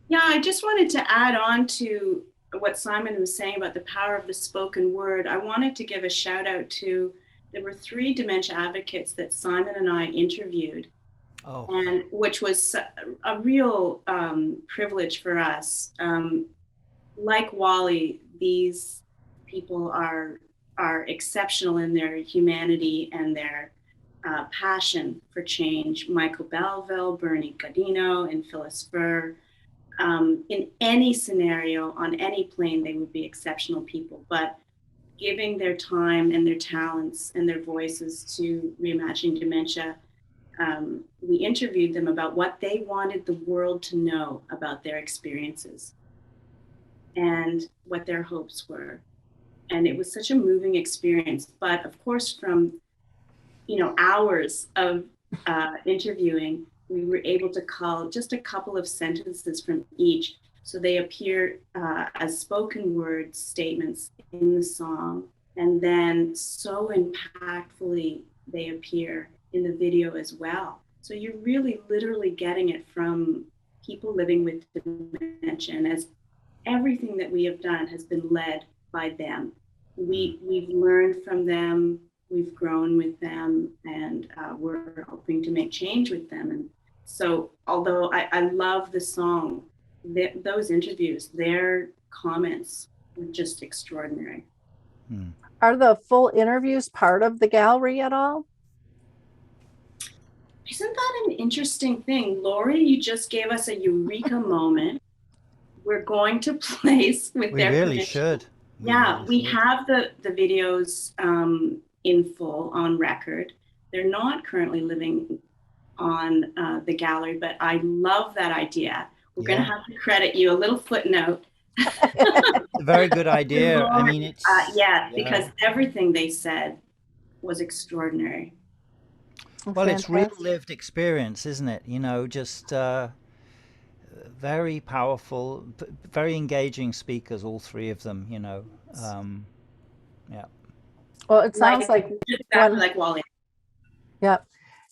Yeah, I just wanted to add on to what Simon was saying about the power of the spoken word. I wanted to give a shout out to, there were 3 dementia advocates that Simon and I interviewed, and which was a real privilege for us. Like Wally, these people are exceptional in their humanity and their passion for change. Michael Belville, Bernie Godino, and Phyllis Furr. In any scenario, on any plane, they would be exceptional people, but giving their time and their talents and their voices to Reimagining Dementia, we interviewed them about what they wanted the world to know about their experiences and what their hopes were. And it was such a moving experience. But of course, from hours of interviewing, we were able to cull just a couple of sentences from each. So they appear as spoken word statements in the song. And then so impactfully, they appear in the video as well. So you're really literally getting it from people living with dementia. And as everything that we have done has been led by them. We've learned from them, we've grown with them, and we're hoping to make change with them. And so although I love the song, those interviews, their comments were just extraordinary. Are the full interviews part of the gallery at all? Isn't that an interesting thing? Lori, you just gave us a eureka moment. We're going to place with their We really permission. should. We have the videos in full on record. They're not currently living on the gallery, but I love that idea. We're going to have to credit you a little footnote. A very good idea. I mean, it's because everything they said was extraordinary. Well, it's real lived experience, isn't it? Just very powerful, very engaging speakers, all 3 of them. Well, it sounds like Wally. Yeah,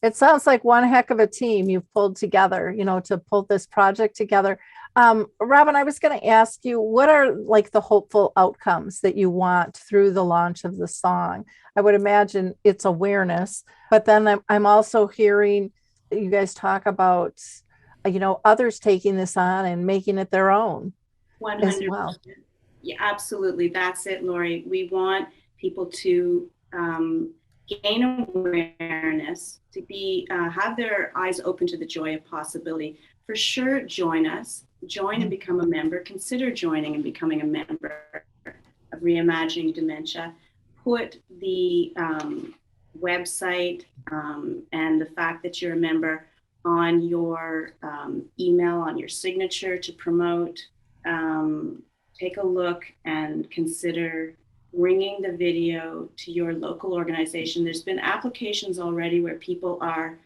it sounds like one heck of a team you've pulled together, to pull this project together. Robin, I was going to ask you, what are like the hopeful outcomes that you want through the launch of the song? I would imagine it's awareness, but then I'm also hearing you guys talk about, others taking this on and making it their own as 100%. well. Yeah, absolutely. That's it, Lori. We want people to gain awareness, to be have their eyes open to the joy of possibility. For sure, join us. Join and become a member. Consider joining and becoming a member of Reimagining Dementia. Put the website and the fact that you're a member on your email, on your signature to promote. Take a look and consider bringing the video to your local organization. There's been applications already where people are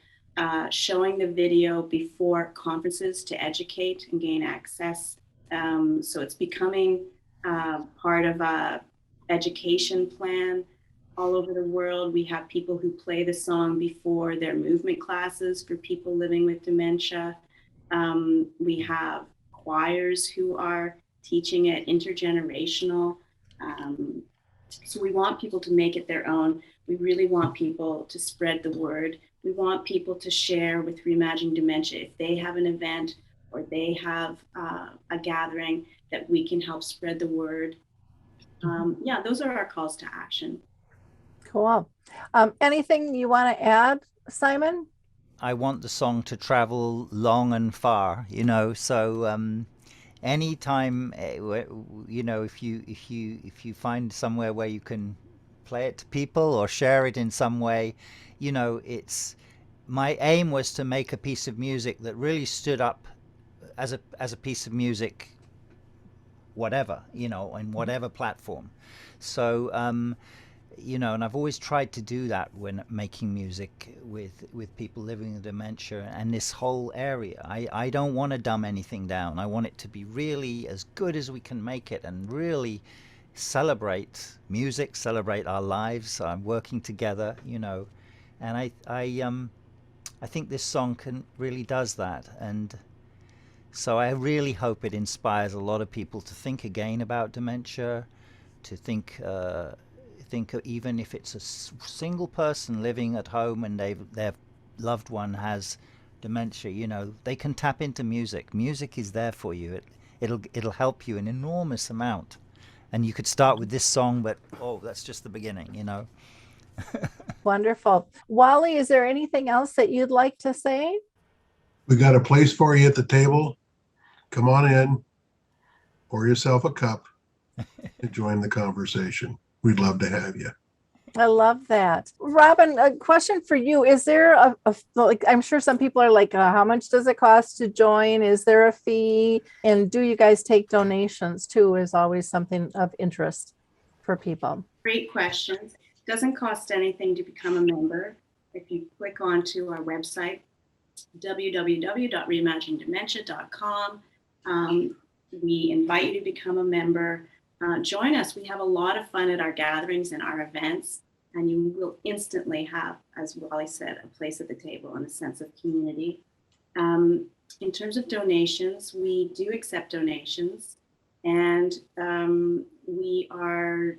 showing the video before conferences to educate and gain access. So it's becoming part of a education plan all over the world. We have people who play the song before their movement classes for people living with dementia. We have choirs who are teaching it, intergenerational. So we want people to make it their own. We really want people to spread the word. We want people to share with Reimagining Dementia if they have an event or they have a gathering, that we can help spread the word. Yeah, those are our calls to action. Cool. Anything you want to add, Simon? I want the song to travel long and far, so anytime, if you find somewhere where you can play it to people or share it in some way, it's, my aim was to make a piece of music that really stood up as a piece of music, whatever, in whatever platform. So and I've always tried to do that when making music with people living with dementia and this whole area. I don't want to dumb anything down. I want it to be really as good as we can make it and really celebrate music, celebrate our lives, working together, and I think this song really does that. And so I really hope it inspires a lot of people to think again about dementia, to think even if it's a single person living at home and their loved one has dementia, they can tap into music. Music is there for you. It'll help you an enormous amount. And you could start with this song, but that's just the beginning, Wonderful. Wally, is there anything else that you'd like to say? We got a place for you at the table. Come on in, pour yourself a cup, and join the conversation. We'd love to have you. I love that. Robin, a question for you. Is there like, I'm sure some people are like, how much does it cost to join? Is there a fee? And do you guys take donations too, is always something of interest for people. Great questions. It doesn't cost anything to become a member. If you click onto our website, www.reimaginingdementia.com, we invite you to become a member. Join us. We have a lot of fun at our gatherings and our events, and you will instantly have, as Wally said, a place at the table and a sense of community. In terms of donations, we do accept donations, and we are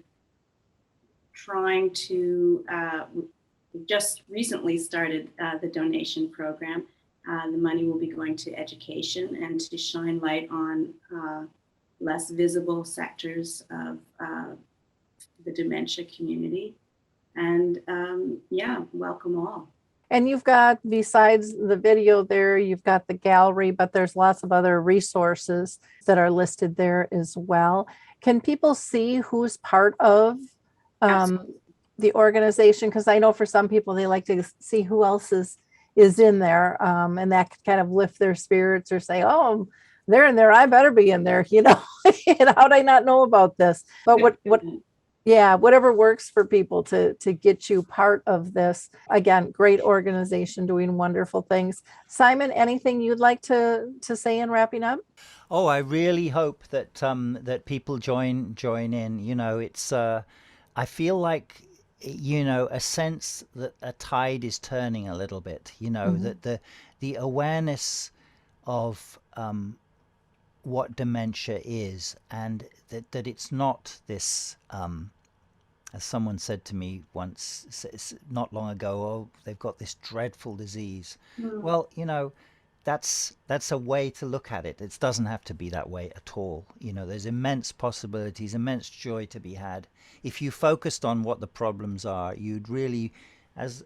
trying to, just recently started the donation program. The money will be going to education and to shine light on less visible sectors of the dementia community. And welcome all. And you've got, besides the video there, you've got the gallery, but there's lots of other resources that are listed there as well. Can people see who's part of the organization? Because I know for some people, they like to see who else is in there, and that could kind of lift their spirits or say, oh, they're in there, I better be in there, how'd I not know about this? But whatever works for people to get you part of this. Again, great organization doing wonderful things. Simon, anything you'd like to say in wrapping up? Oh, I really hope that that people join in. It's I feel like a sense that a tide is turning a little bit. That the awareness of what dementia is, and that it's not this, as someone said to me once, not long ago, oh, they've got this dreadful disease. Well, that's a way to look at it. It doesn't have to be that way at all. There's immense possibilities, immense joy to be had. If you focused on what the problems are, you'd really, as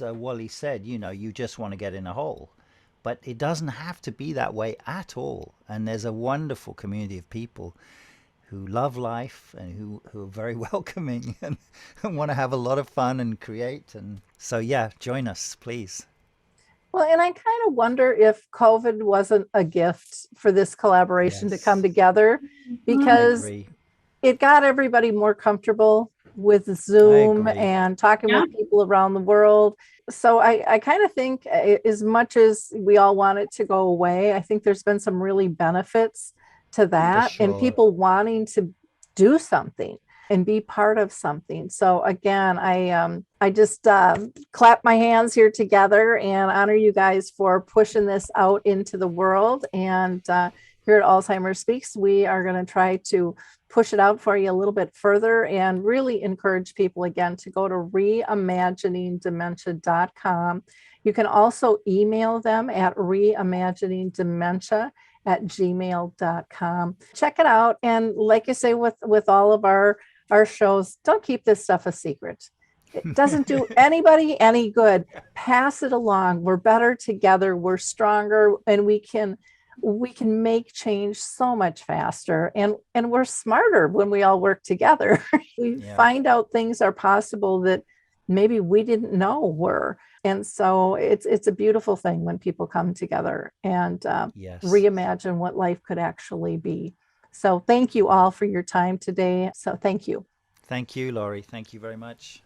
Wally said, you just want to get in a hole. But it doesn't have to be that way at all. And there's a wonderful community of people who love life and who are very welcoming and want to have a lot of fun and create. And so, yeah, join us, please. Well, and I kind of wonder if COVID wasn't a gift for this collaboration to come together, because it got everybody more comfortable with Zoom and talking with people around the world. So I kind of think, as much as we all want it to go away, I think there's been some really benefits to that, and people wanting to do something and be part of something. So again, I just clap my hands here together and honor you guys for pushing this out into the world. And here at Alzheimer Speaks, we are going to try to push it out for you a little bit further and really encourage people again to go to reimaginingdementia.com. You can also email them at reimaginingdementia@gmail.com. Check it out. And like I say, with all of our shows, don't keep this stuff a secret. It doesn't do anybody any good. Pass it along. We're better together. We're stronger, and we can make change so much faster, and we're smarter when we all work together. We find out things are possible that maybe we didn't know were. And so it's a beautiful thing when people come together and reimagine what life could actually be. So thank you all for your time today. So thank you. Thank you, Laurie. Thank you very much.